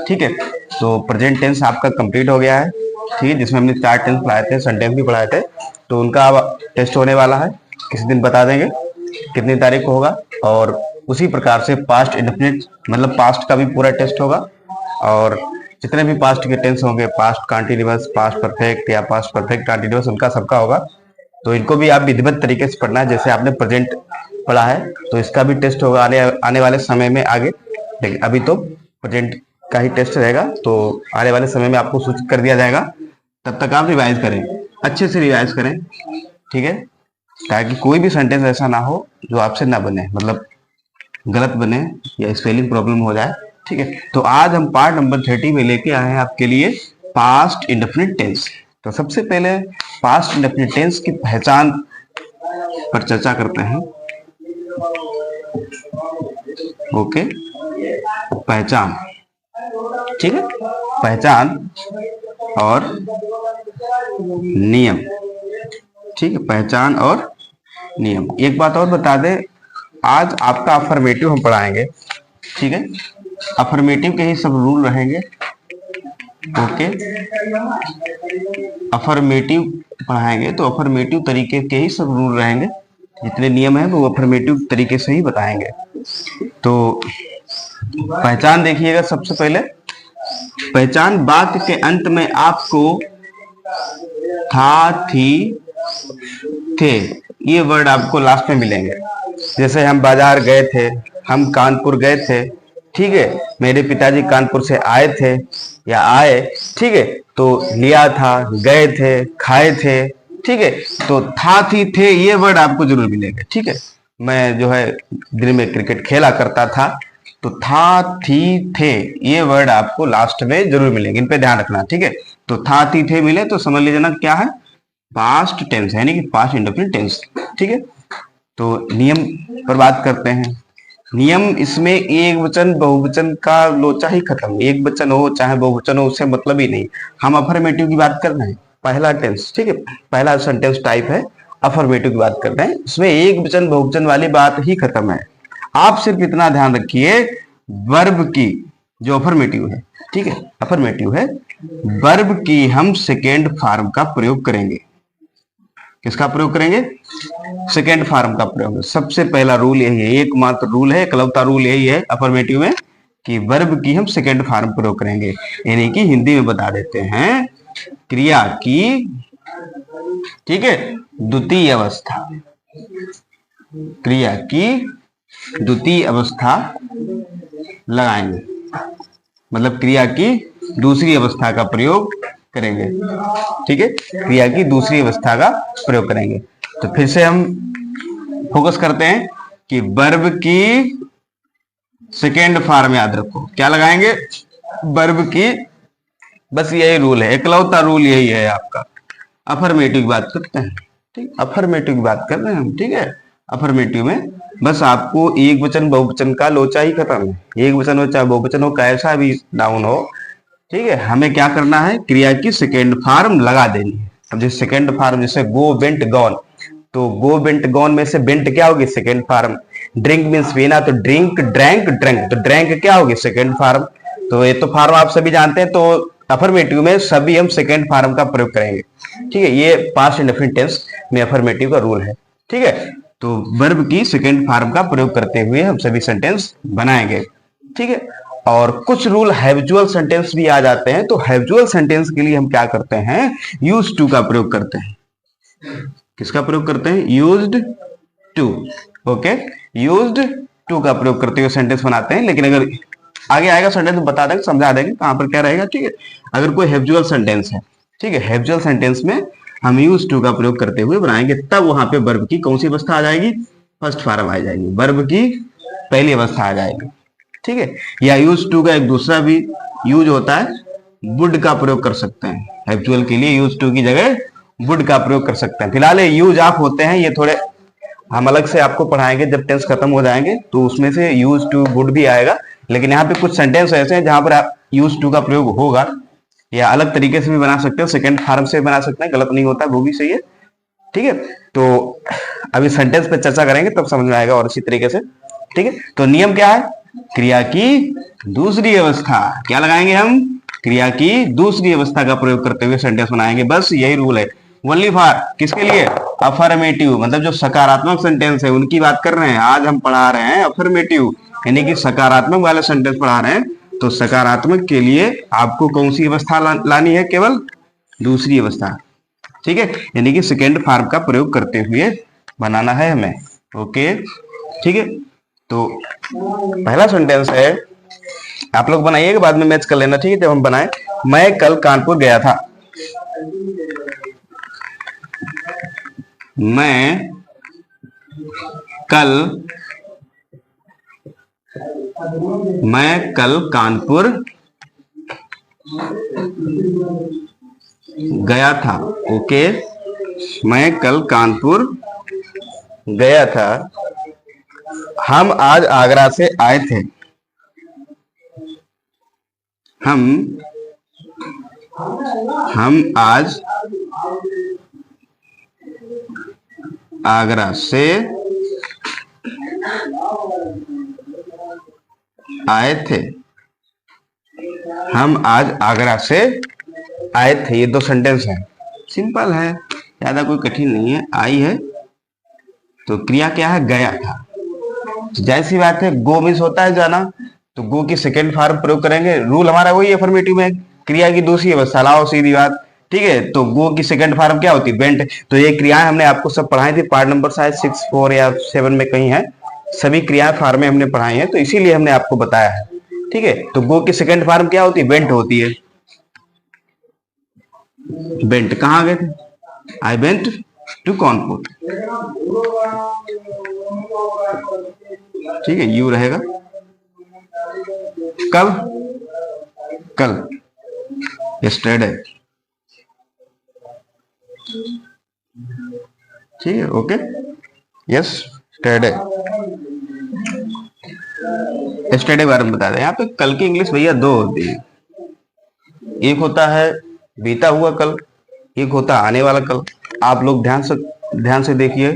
ठीक है, तो प्रेजेंट टेंस आपका कंप्लीट हो गया है। ठीक है, जिसमें हमने 4 टेंस पढ़ाए थे, सेंटेंस भी पढ़ाए थे, तो उनका अब टेस्ट होने वाला है। किसी दिन बता देंगे कितनी तारीख को होगा। और उसी प्रकार से पास्ट इंडेफिनिट मतलब पास्ट का भी पूरा टेस्ट होगा। और जितने भी पास्ट के टेंस होंगे, पास्ट कंटीन्यूअस, पास्ट परफेक्ट या पास्ट परफेक्ट कंटीन्यूअस, उनका सबका होगा। तो इनको भी आप विधिवत तरीके से पढ़ना है, जैसे आपने प्रेजेंट पढ़ा है, तो इसका भी टेस्ट होगा आने वाले समय में आगे। लेकिन अभी तो प्रेजेंट का ही टेस्ट रहेगा, तो आने वाले समय में आपको सूचित कर दिया जाएगा। तब तक आप रिवाइज करें, अच्छे से रिवाइज करें। ठीक है, ताकि कोई भी सेंटेंस ऐसा ना हो जो आपसे ना बने, मतलब गलत बने या स्पेलिंग प्रॉब्लम हो जाए। ठीक है, तो आज हम पार्ट नंबर 30 में लेके आए हैं आपके लिए पास्ट इंडेफिनिट टेंस। तो सबसे पहले पास्ट इंडेफिनिट टेंस की पहचान पर चर्चा करते हैं। ओके, पहचान। ठीक है, पहचान और नियम। ठीक है, पहचान और नियम। एक बात और बता दें, आज आपका अफर्मेटिव हम पढ़ाएंगे। ठीक है, अफर्मेटिव के ही सब रूल रहेंगे। ओके, अफर्मेटिव पढ़ाएंगे तो अफर्मेटिव तरीके के ही सब रूल रहेंगे। जितने नियम हैं वो अफर्मेटिव तरीके से ही बताएंगे। तो पहचान देखिएगा। सबसे पहले पहचान वाक्य के अंत में आपको था, थी, थे, ये वर्ड आपको लास्ट में मिलेंगे। जैसे हम बाजार गए थे, हम कानपुर गए थे। ठीक है, मेरे पिताजी कानपुर से आए थे या आए। ठीक है, तो लिया था, गए थे, खाए थे। ठीक है, तो था, थी, थे, ये वर्ड आपको जरूर मिलेंगे। ठीक है, मैं जो है दिन में क्रिकेट खेला करता था, तो था, थी, थे, ये वर्ड आपको लास्ट में जरूर मिलेंगे। इन पे ध्यान रखना। ठीक है, तो था, थी, थे मिले तो समझ लीजिए ना क्या है, पास्ट टेंस है, यानी कि पास्ट इंडेफिनिट टेंस। ठीक है, तो नियम पर बात करते हैं। नियम, इसमें एक वचन बहुवचन का लोचा ही खत्म। एक वचन हो चाहे बहुवचन हो, उससे मतलब ही नहीं। हम अफर्मेटिव की बात कर रहे हैं, पहला टेंस। ठीक है, पहला सेंटेंस टाइप है, अफर्मेटिव की बात कर रहे हैं। इसमें एक वचन बहुवचन वाली बात ही खत्म है। आप सिर्फ इतना ध्यान रखिए, वर्ब की जो अफर्मेटिव है, ठीक है, अफर्मेटिव है, वर्ब की हम सेकेंड फॉर्म का प्रयोग करेंगे। किसका प्रयोग करेंगे? सेकेंड फॉर्म का प्रयोग। सबसे पहला रूल यही है, एकमात्र रूल है, इकलौता रूल यही है अफर्मेटिव में, कि वर्ब की हम सेकेंड फॉर्म प्रयोग करेंगे। यानी कि हिंदी में बता देते हैं, क्रिया की, ठीक है, द्वितीय अवस्था, क्रिया की द्वितीय अवस्था लगाएंगे, मतलब क्रिया की दूसरी अवस्था का प्रयोग करेंगे। ठीक है, क्रिया की दूसरी अवस्था का प्रयोग करेंगे। तो फिर से हम फोकस करते हैं कि वर्ब की सेकेंड फॉर्म याद रखो, क्या लगाएंगे? वर्ब की, बस यही रूल है, इकलौता रूल यही है आपका। अफर्मेटिव की बात करते हैं, ठीक, अफर्मेटिव की बात कर रहे हैं हम। ठीक है, अफर्मेटिव में बस आपको एक वचन बहुवचन का लोचा ही खत्म है। एक वचन हो चाहे बहुवचन हो, कैसा भी नाउन हो, ठीक है, हमें क्या करना है, क्रिया की सेकेंड फॉर्म लगा देनी है। अब जैसे सेकेंड फॉर्म, जैसे गो, वेंट, गॉन, तो गो, वेंट, गॉन में से वेंट क्या होगी? Second form. ड्रिंक मीन्स पीना, तो ड्रिंक, ड्रैंक, ड्रैंक, तो ड्रैंक क्या होगी? Second form. तो ये तो फॉर्म आप सभी जानते हैं, तो अफर्मेटिव में सभी हम सेकेंड फॉर्म का प्रयोग करेंगे। ठीक है, ये पास्ट इंडेफिनिट टेंस में अफर्मेटिव का रूल है। ठीक है, तो वर्ब की सेकेंड फॉर्म का प्रयोग करते हुए हम सभी सेंटेंस बनाएंगे। ठीक है, और कुछ रूल हैबिचुअल सेंटेंस भी आ जाते हैं, तो हैबिचुअल सेंटेंस के लिए हम क्या करते हैं? यूज्ड टू का प्रयोग करते हैं। किसका प्रयोग करते हैं? Used to. Okay, used to का प्रयोग करते हुए सेंटेंस बनाते हैं। लेकिन अगर आगे आएगा सेंटेंस बता देंगे, समझा देंगे कहां पर क्या रहेगा। ठीक है, अगर कोई हैबिचुअल सेंटेंस है, ठीक है, हैबिचुअल सेंटेंस में हम यूज्ड टू का प्रयोग करते हुए बनाएंगे, तब वहां पे वर्ब की कौन सी अवस्था आ जाएगी? फर्स्ट फॉर्म आ जाएगी, वर्ब की पहली अवस्था आ जाएगी। ठीक है, या यूज टू का एक दूसरा भी यूज होता है, वुड का प्रयोग कर सकते हैं। हैबिचुअल के लिए यूज टू की जगह वुड का प्रयोग कर सकते हैं। फिलहाल ये यूज ऑफ होते हैं, ये थोड़े हम अलग से आपको पढ़ाएंगे जब टेंस खत्म हो जाएंगे, तो उसमें से यूज टू वुड भी आएगा। लेकिन यहाँ पे कुछ सेंटेंस ऐसे हैं जहां पर आप यूज टू का प्रयोग होगा, या अलग तरीके से भी बना सकते हो, सेकेंड फॉर्म से भी बना सकते हैं, गलत नहीं होता, वो भी सही है। ठीक है, तो अभी सेंटेंस पे चर्चा करेंगे तब समझ में आएगा और इसी तरीके से। ठीक है, तो नियम क्या है? क्रिया की दूसरी अवस्था क्या लगाएंगे हम? क्रिया की दूसरी अवस्था का प्रयोग करते हुए सेंटेंस बनाएंगे। बस यही रूल है। ओनली फॉर किसके लिए? अफर्मेटिव, मतलब जो सकारात्मक सेंटेंस है उनकी बात कर रहे हैं। आज हम पढ़ा रहे हैं अफर्मेटिव, यानी कि सकारात्मक वाले सेंटेंस पढ़ा रहे हैं। तो सकारात्मक के लिए आपको कौन सी अवस्था लानी है? केवल दूसरी अवस्था। ठीक है, यानी कि सेकेंड फॉर्म का प्रयोग करते हुए बनाना है हमें। ओके, ठीक है। तो पहला सेंटेंस है, आप लोग बनाइएगा, बाद में मैच कर लेना, ठीक है। जब हम बनाए, मैं कल कानपुर गया था। मैं कल कानपुर गया था। ओके, मैं कल कानपुर गया था। हम आज आगरा से आए थे। हम आज आगरा से आए थे। हम आज आगरा से आए थे। ये दो सेंटेंस हैं, सिंपल है, ज्यादा कोई कठिन नहीं है। आई है तो क्रिया क्या है? गया था। तो जैसी बात है, गो मिस होता है जाना, तो गो की सेकेंड फॉर्म प्रयोग करेंगे। रूल हमारा वही अफर्मेटिव में, क्रिया की दूसरी अवस्था लाओ, सीधी बात। ठीक है, तो गो की सेकंड फॉर्म क्या होती है? वेंट। तो ये क्रियाएं हमने आपको सब पढ़ाई थी, पार्ट नंबर शायद 6, 4 या 7 में कहीं है। सभी क्रियाएं फॉर्म में हमने पढ़ाई है, तो इसीलिए हमने आपको बताया है। ठीक है, तो गो की सेकंड फॉर्म क्या होती है? वेंट होती है। वेंट, कहां गए थे? I went to Kanpur. ठीक है, यू रहेगा। कब? कल, यस्टरडे। ठीक है, ओके, यस स्टरडे। स्टरडे के बारे में बता दें। यहाँ पे कल की इंग्लिश भैया दो होती है। एक होता है बीता हुआ कल, एक होता है आने वाला कल। आप लोग ध्यान से देखिए,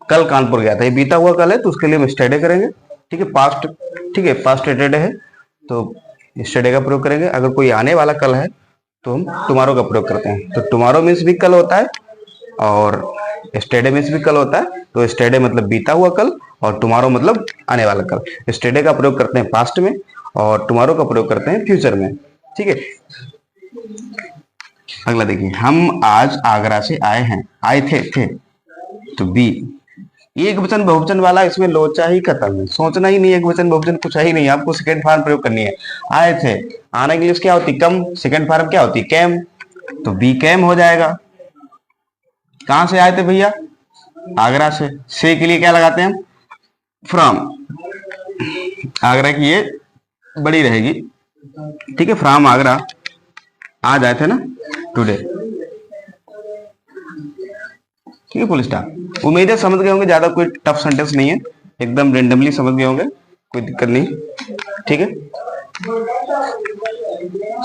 कल कानपुर गया था, ये बीता हुआ कल है, तो उसके लिए हम स्टरडे करेंगे। ठीक है, पास्ट, ठीक है, पास्ट स्टेटेड है तो स्टरडे का प्रयोग करेंगे। अगर कोई आने वाला कल है तो हम टुमारो का प्रयोग करते हैं। तो टुमारो मीन्स भी कल होता है, और स्टरडे मीन्स भी कल होता है। तो स्टरडे मतलब बीता हुआ कल, और टुमारो मतलब आने वाला कल। स्टरडे का प्रयोग करते हैं पास्ट में, और टुमारो का प्रयोग करते हैं फ्यूचर में। ठीक है, अगला देखिए, हम आज आगरा से आए हैं। आए थे तो बी। एक वचन बहुवचन वाला इसमें लोचा ही खत्म है, सोचना ही नहीं, एक वचन बहुवचन कुछ है ही नहीं, आपको सेकंड फॉर्म प्रयोग करनी है। आए थे, आने इंग्लिश क्या होती? कम। सेकंड फॉर्म क्या होती? कैम। तो बी कैम हो जाएगा। कहां से आए थे भैया? आगरा से के लिए क्या लगाते हैं हम? फ्रॉम। आगरा की ये बड़ी रहेगी। ठीक है, फ्रॉम आगरा। आज आए थे ना, टुडे। ठीक है, फुल स्टॉप। उम्मीद है समझ गए होंगे, ज्यादा कोई टफ सेंटेंस नहीं है, एकदम रेंडमली समझ गए होंगे, कोई दिक्कत नहीं। ठीक है,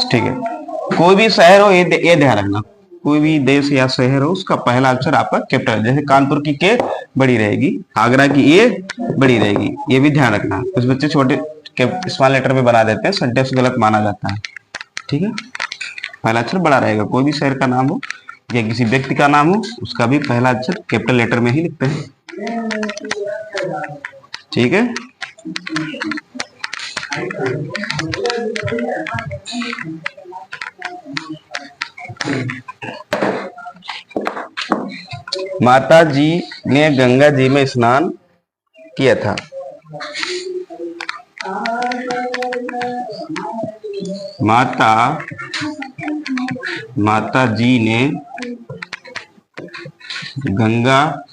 ठीक है। कोई भी शहर हो, ये ध्यान रखना, कोई भी देश या शहर हो, उसका पहला अक्षर आपका कैपिटल। जैसे कानपुर की के बड़ी रहेगी, आगरा की ए बड़ी रहेगी, ये भी ध्यान रखना। कुछ बच्चे छोटे स्मॉल लेटर में बना देते हैं, सेंटेंस गलत माना जाता है। ठीक है, पहला अक्षर बड़ा रहेगा। कोई भी शहर का नाम हो या किसी व्यक्ति का नाम हो, उसका भी पहला अक्षर कैपिटल लेटर में ही लिखते हैं। ठीक है, माता जी ने गंगा जी में स्नान किया था। माता जी ने गंगा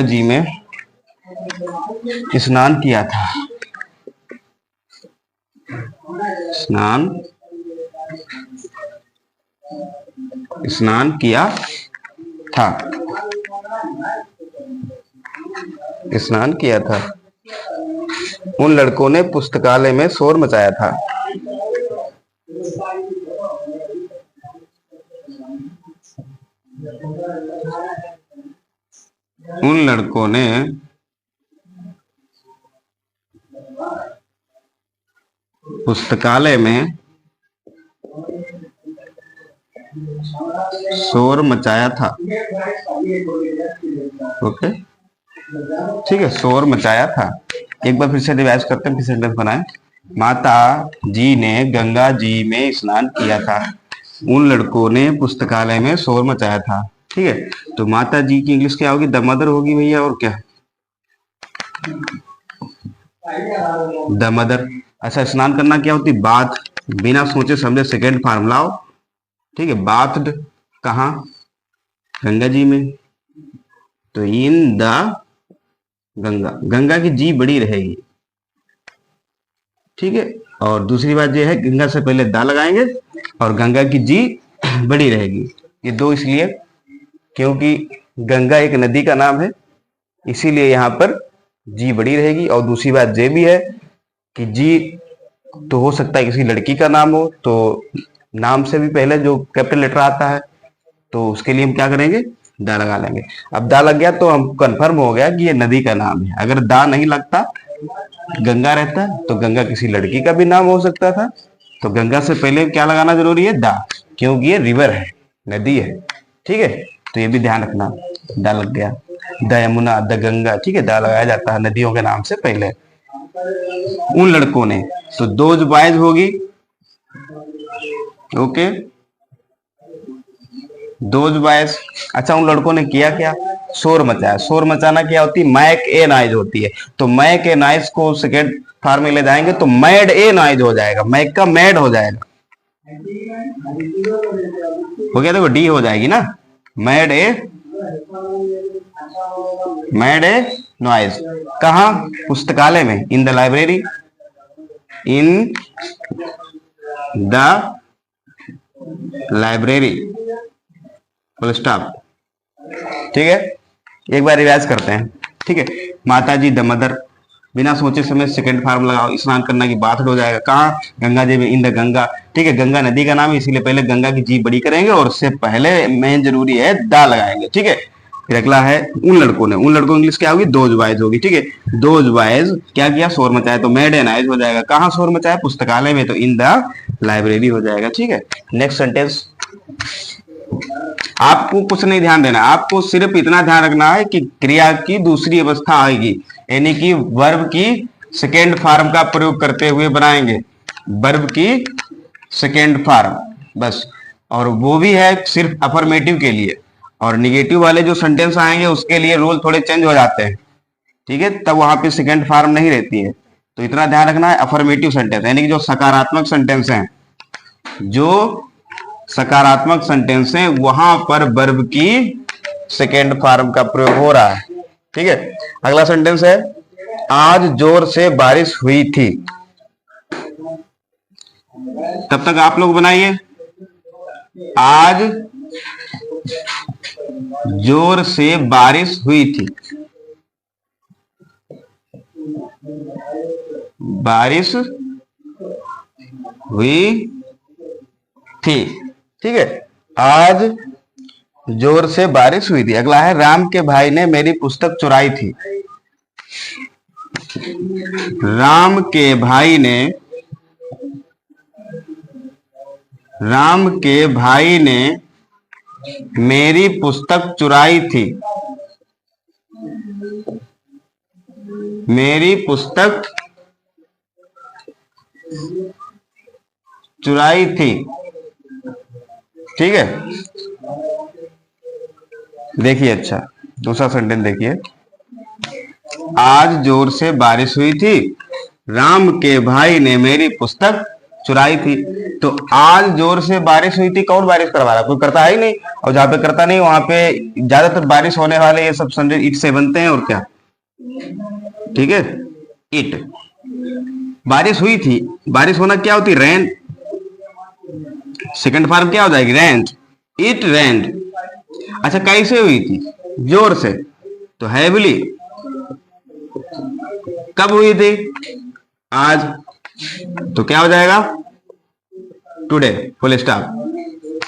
जी में स्नान किया था। स्नान किया था। स्नान किया था। उन लड़कों ने पुस्तकालय में शोर मचाया था। उन लड़कों ने पुस्तकालय में शोर मचाया था। ओके, ठीक है, शोर मचाया था। एक बार फिर से रिवाइज करते हैं, फिर सेंटेंस बनाएं। माता जी ने गंगा जी में स्नान किया था। उन लड़कों ने पुस्तकालय में शोर मचाया था। ठीक है, तो माता जी की इंग्लिश क्या होगी? द मदर होगी भैया, और क्या? The mother. अच्छा, स्नान करना क्या होती? बाथ। बिना सोचे समझे सेकेंड फॉर्म लाओ। ठीक है, बाथड कहाँ? गंगा जी में, तो इन द गंगा। गंगा की जी बड़ी रहेगी। ठीक है, और दूसरी बात यह है, गंगा से पहले दा लगाएंगे और गंगा की जी बड़ी रहेगी। ये दो इसलिए क्योंकि गंगा एक नदी का नाम है, इसीलिए यहाँ पर जी बड़ी रहेगी। और दूसरी बात ये भी है कि जी तो हो सकता है किसी लड़की का नाम हो, तो नाम से भी पहले जो कैपिटल लेटर आता है, तो उसके लिए हम क्या करेंगे? दा लगा लेंगे। अब दा लग गया तो हम कंफर्म हो गया कि ये नदी का नाम है। अगर दा नहीं लगता, गंगा रहता, तो गंगा किसी लड़की का भी नाम हो सकता था। तो गंगा से पहले क्या लगाना जरूरी है? दा, क्योंकि ये रिवर है, नदी है। ठीक है, तो ये भी ध्यान रखना। दा लग गया, द यमुना, द गंगा। ठीक है, दा लगाया जाता है नदियों के नाम से पहले। उन लड़कों ने, तो दोज बॉयज होगी। Okay, those boys. अच्छा, उन लड़कों ने किया क्या? शोर मचाया। शोर मचाना क्या होती है? मैक ए नॉइज होती है। तो मैक ए नॉइज को सेकेंड फॉर्म में ले जाएंगे तो मैड ए नॉइज हो जाएगा। मैक का मैड हो जाएगा, हो गया। देखो, डी हो जाएगी ना, मैड ए नॉइज। कहा? पुस्तकालय में, in the library. In the library, full stop. ठीक है, एक बार रिवाइज करते हैं। ठीक है, माता जी द मदर, बिना सोचे समय सेकंड फॉर्म लगाओ। स्नान करना की बात हो जाएगा। कहाँ? गंगा जी में, इन द गंगा। ठीक है, गंगा नदी का नाम है, इसीलिए पहले गंगा की जी बड़ी करेंगे और उससे पहले मेन जरूरी है दा लगाएंगे। ठीक है, फिर अगला है उन लड़कों ने। उन लड़कों इंग्लिश क्या होगी? दोज बॉयज होगी। ठीक है, दोज बॉयज क्या किया? शोर मचाया, तो मेड एन आइज हो जाएगा। कहाँ शोर मचाया? पुस्तकालय में, तो इन द लाइब्रेरी हो जाएगा। ठीक है, नेक्स्ट सेंटेंस। आपको कुछ नहीं ध्यान देना, आपको सिर्फ इतना ध्यान रखना है कि क्रिया की दूसरी अवस्था आएगी, यानी कि वर्ब की सेकेंड फॉर्म का प्रयोग करते हुए बनाएंगे। वर्ब की सेकेंड फॉर्म, बस। और वो भी है सिर्फ अफर्मेटिव के लिए, और निगेटिव वाले जो सेंटेंस आएंगे उसके लिए रूल थोड़े चेंज हो जाते हैं। ठीक है, तब वहां पे सेकेंड फॉर्म नहीं रहती है। तो इतना ध्यान रखना है, अफर्मेटिव सेंटेंस यानी कि जो सकारात्मक सेंटेंस हैं, जो सकारात्मक सेंटेंस है, वहां पर वर्ब की सेकेंड फॉर्म का प्रयोग हो रहा है। ठीक है, अगला सेंटेंस है, आज जोर से बारिश हुई थी। तब तक आप लोग बनाइए। आज जोर से बारिश हुई थी। बारिश हुई थी। ठीक है, आज जोर से बारिश हुई थी। अगला है, राम के भाई ने मेरी पुस्तक चुराई थी। राम के भाई ने मेरी पुस्तक चुराई थी। मेरी पुस्तक चुराई थी। ठीक है, देखिए, अच्छा दूसरा सेंटेंस देखिए, आज जोर से बारिश हुई थी, राम के भाई ने मेरी पुस्तक चुराई थी। तो आज जोर से बारिश हुई थी, कौन बारिश करवा रहा? कोई करता है ही नहीं, और जहां पे करता नहीं वहां पे ज्यादातर बारिश होने वाले ये सब सेंटेंस इट से बनते हैं, और क्या? ठीक है, इट। बारिश हुई थी, बारिश होना क्या होती? रेन। सेकंड फॉर्म क्या हो जाएगी? रेंट। It rent. अच्छा, कैसे हुई थी? जोर से, तो हैविली। कब हुई थी? आज, तो क्या हो जाएगा? Today, full stop.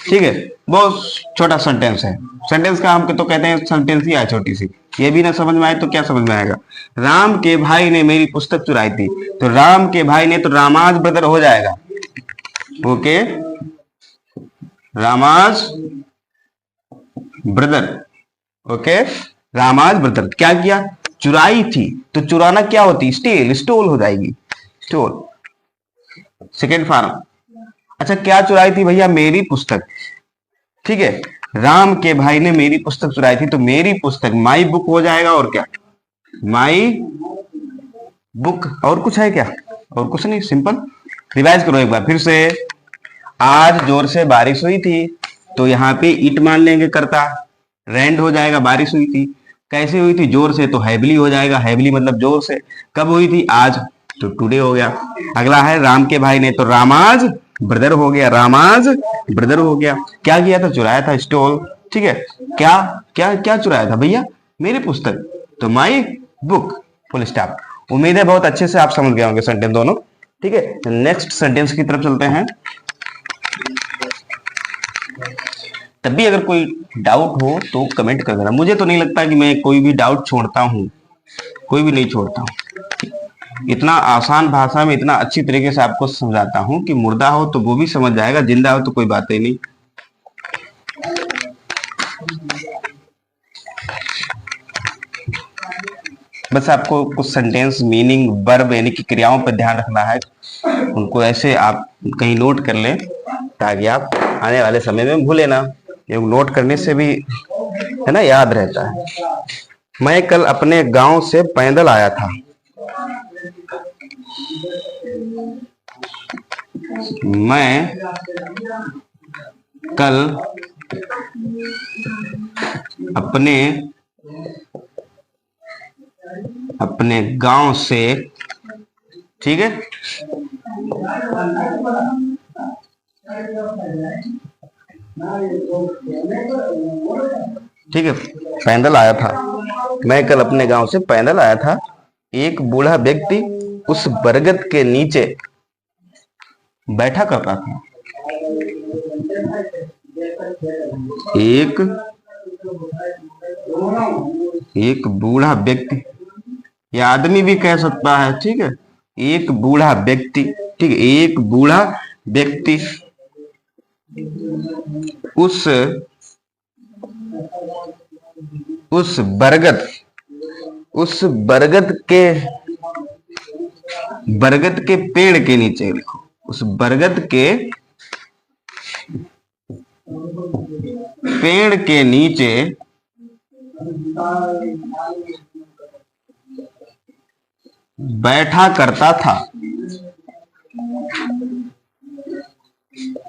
ठीक है, बहुत छोटा सेंटेंस है। सेंटेंस का हम तो कहते हैं सेंटेंस ही है छोटी सी। ये भी ना समझ में आए तो क्या समझ में आएगा। राम के भाई ने मेरी पुस्तक चुराई थी, तो राम के भाई ने तो रामाज ब्रदर हो जाएगा। Okay, Rama's brother. Okay, Rama's brother क्या किया, चुराई थी, तो चुराना क्या होती, स्टेल, स्टोल हो जाएगी, स्टोल। Second form. अच्छा, क्या चुराई थी भैया, मेरी पुस्तक। ठीक है, राम के भाई ने मेरी पुस्तक चुराई थी, तो मेरी पुस्तक माई बुक हो जाएगा। और क्या, माई बुक। और कुछ है क्या, और कुछ नहीं, सिंपल। रिवाइज करो एक बार फिर से। आज जोर से बारिश हुई थी, तो यहाँ पे इट मान लेंगे करता, रेंड हो जाएगा, बारिश हुई थी। कैसे हुई थी, जोर से, तो हैवली हो जाएगा, हैवली मतलब जोर से। कब हुई थी, आज, तो टुडे हो गया। अगला है राम के भाई ने, तो रामाज ब्रदर हो गया, रामाज ब्रदर हो गया। क्या किया था, चुराया था, स्टोल। ठीक है, क्या क्या क्या चुराया था भैया, मेरी पुस्तक, तो माई बुक, फुल स्टॉप। उम्मीद है बहुत अच्छे से आप समझ गए होंगे सेंटेंस दोनों। ठीक है, नेक्स्ट सेंटेंस की तरफ चलते हैं। तब भी अगर कोई डाउट हो तो कमेंट कर देना। मुझे तो नहीं लगता कि मैं कोई भी डाउट छोड़ता हूं, कोई भी नहीं छोड़ता हूं। इतना आसान भाषा में इतना अच्छी तरीके से आपको समझाता हूं कि मुर्दा हो तो वो भी समझ जाएगा, जिंदा हो तो कोई बात ही नहीं। बस आपको कुछ सेंटेंस मीनिंग, वर्ब यानी कि क्रियाओं पर ध्यान रखना है, उनको ऐसे आप कहीं नोट कर लें ताकि आप आने वाले समय में भूले ना। ये नोट करने से भी है ना, याद रहता है। मैं कल अपने गांव से पैदल आया था। मैं कल अपने गांव से, ठीक है, ठीक है, पैदल आया था। मैं कल अपने गांव से पैदल आया था। एक बूढ़ा व्यक्ति उस बरगद के नीचे बैठा करता था। एक बूढ़ा व्यक्ति, या आदमी भी कह सकता है, ठीक है, एक बूढ़ा व्यक्ति, ठीक है, एक बूढ़ा व्यक्ति उस बरगद के पेड़ के नीचे, लिखो, उस बरगद के पेड़ के नीचे बैठा करता था।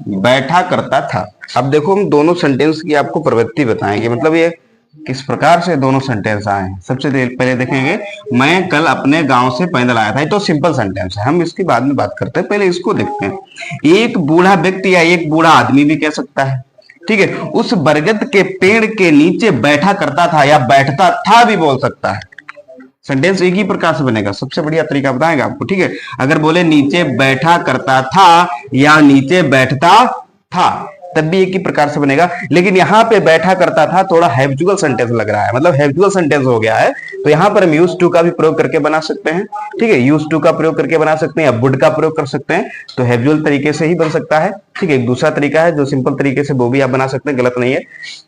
बैठा करता था। अब देखो, हम दोनों सेंटेंस की आपको प्रवृत्ति बताएंगे, मतलब ये किस प्रकार से दोनों सेंटेंस आए हैं। सबसे पहले देखेंगे, मैं कल अपने गांव से पैदल आया था। ये तो सिंपल सेंटेंस है, हम इसकी बाद में बात करते हैं, पहले इसको देखते हैं। एक बूढ़ा व्यक्ति या एक बूढ़ा आदमी भी कह सकता है, ठीक है, उस बरगद के पेड़ के नीचे बैठा करता था, या बैठता था भी बोल सकता है। सेंटेंस एक ही प्रकार से बनेगा, सबसे बढ़िया तरीका बताएंगे आपको, ठीक है। अगर बोले नीचे बैठा करता था या नीचे बैठता था, तब भी एक ही प्रकार से बनेगा। लेकिन यहाँ पे बैठा करता था थोड़ा हैबिचुअल सेंटेंस लग रहा है, मतलब हैबिचुअल सेंटेंस हो गया है, तो यहाँ पर हम यूज टू का भी प्रयोग करके बना सकते हैं, ठीक है, यूज टू का प्रयोग करके बना सकते हैं, या वुड का प्रयोग कर सकते हैं, तो हैबिचुअल तरीके से ही बन सकता है, ठीक है। एक दूसरा तरीका है जो सिंपल तरीके से, वो भी आप बना सकते हैं, गलत नहीं है।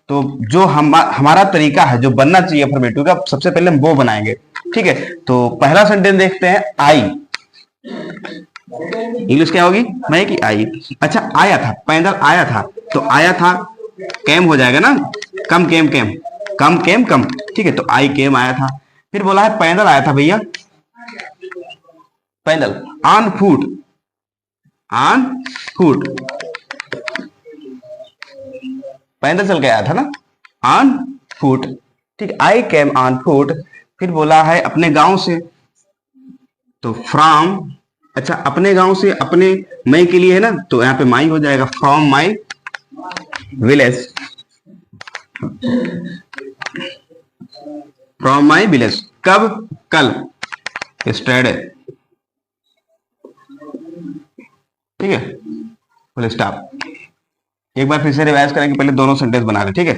तो जो हमारा तरीका है जो बनना चाहिए अफर्मेटिव का, सबसे पहले हम वो बनाएंगे, ठीक है। तो पहला सेंटेंस देखते हैं, आई। इंग्लिश क्या होगी, मैं की आई। अच्छा, आया था, पैदल आया था, तो आया था कैम हो जाएगा ना, कम केम केम, कम केम कम, ठीक है, तो आई केम आया था। फिर बोला है पैदल आया था भैया, पैदल, ऑन फुट, ऑन फुट, पैदल चल के आया था ना, ऑन फुट, ठीक, आई केम ऑन फुट। फिर बोला है अपने गांव से, तो फ्रॉम, अच्छा, अपने गांव से, अपने मैं के लिए है ना, तो यहाँ पे माई हो जाएगा, from my village, from my village. कब, कल, स्टरडे, ठीक है, फुल स्टॉप। एक बार फिर से रिवाइज करेंगे, पहले दोनों सेंटेंस बना ले, ठीक है।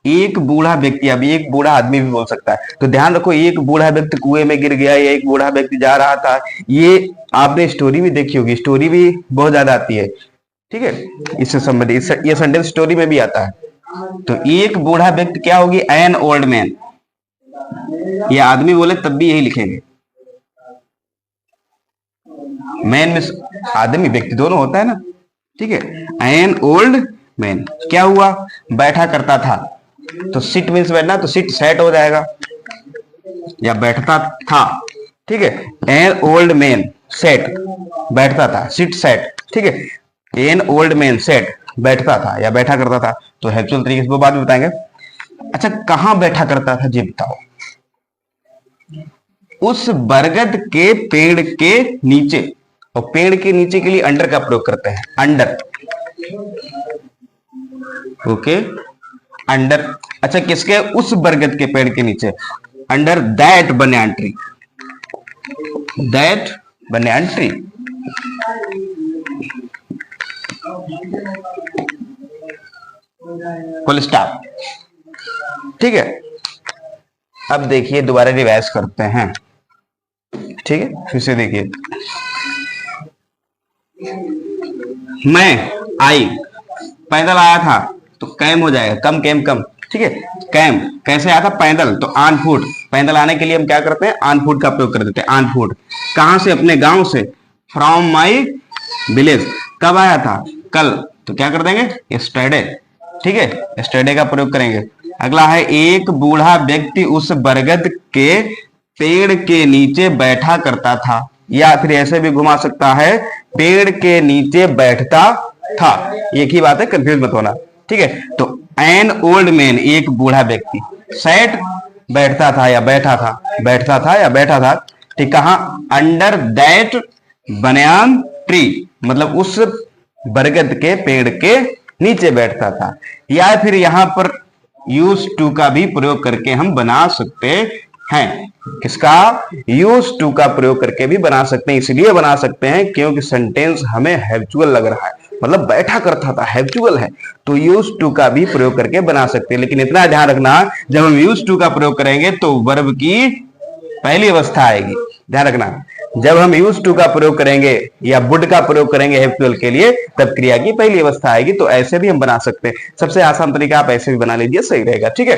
एक बूढ़ा व्यक्ति, अभी एक बूढ़ा आदमी भी बोल सकता है। तो ध्यान रखो, एक बूढ़ा व्यक्ति कुएं में गिर गया या एक बूढ़ा व्यक्ति जा रहा था, ये आपने स्टोरी भी देखी होगी, स्टोरी भी बहुत ज्यादा आती है, ठीक है, इससे संबंधित ये सेंटेंस स्टोरी में भी आता है। तो एक बूढ़ा व्यक्ति क्या होगी, एन ओल्ड मैन। ये आदमी बोले तब भी यही लिखेंगे, मैन में आदमी व्यक्ति दोनों होता है ना, ठीक है। एन ओल्ड मैन क्या हुआ, बैठा करता था, तो सिट मीन्स बैठना, तो सिट सेट हो जाएगा, या बैठता था, ठीक है। एन ओल्ड मैन सेट, बैठता था, सिट सेट, ठीक है। एन ओल्ड मैन सेट, बैठता था या बैठा करता था। तो हैबिचुअल तरीके से वो बात भी बताएंगे। अच्छा, कहां बैठा करता था जी बताओ, उस बरगद के पेड़ के नीचे, और पेड़ के नीचे के लिए अंडर का प्रयोग करते हैं, अंडर, ओके, अंडर। अच्छा, किसके, उस बरगद के पेड़ के नीचे, under that banyan tree, that banyan tree, full stop, ठीक है। अब देखिए दोबारा रिवाइज करते हैं, ठीक है, फिर से देखिए। मैं आई, पैदल आया था, तो कैम हो जाएगा, कम कैम कम, ठीक है। कैम कैसे आया था, पैदल, तो ऑन फुट, पैदल आने के लिए हम क्या करते हैं, ऑन फुट का प्रयोग कर देते हैं, ऑन फुट। कहां से, अपने गांव से, फ्रॉम माई विलेज। कब आया था, कल, तो क्या कर देंगे, यस्टरडे, ठीक है, यस्टरडे का प्रयोग करेंगे। अगला है, एक बूढ़ा व्यक्ति उस बरगद के पेड़ के नीचे बैठा करता था, या फिर ऐसे भी घुमा सकता है, पेड़ के नीचे बैठता था, एक ही बात है, कंफ्यूज मत होना, ठीक है। तो एन ओल्ड मैन, एक बूढ़ा व्यक्ति, सेट बैठता था या बैठा था, बैठता था या बैठा था, ठीक। कहां, अंडर दैट बनियान ट्री, मतलब उस बरगद के पेड़ के नीचे बैठता था। या फिर यहां पर यूज टू का भी प्रयोग करके हम बना सकते हैं, किसका, यूज टू का प्रयोग करके भी बना सकते हैं। इसलिए बना सकते हैं क्योंकि सेंटेंस हमें हैबिचुअल लग रहा है, मतलब बैठा करता था, हैबिचुअल है, तो यूज टू का भी प्रयोग करके बना सकते हैं। लेकिन इतना ध्यान रखना, जब हम यूज टू का प्रयोग करेंगे तो वर्ब की पहली अवस्था आएगी, ध्यान रखना। जब हम यूज टू का प्रयोग करेंगे या वुड का प्रयोग करेंगे हैबिचुअल के लिए, तब क्रिया की पहली अवस्था आएगी। तो ऐसे भी हम बना सकते हैं, सबसे आसान तरीका आप ऐसे भी बना लीजिए, सही रहेगा, ठीक है।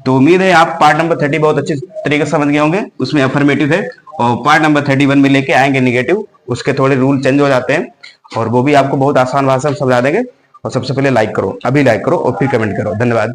तो उम्मीद है आप पार्ट नंबर 30 बहुत अच्छे तरीके से समझ गए होंगे, उसमें अफर्मेटिव है, और पार्ट नंबर 31 में लेके आएंगे निगेटिव, उसके थोड़े रूल चेंज हो जाते हैं, और वो भी आपको बहुत आसान भाषा में समझा देंगे। और सबसे पहले लाइक करो, अभी लाइक करो और फिर कमेंट करो। धन्यवाद।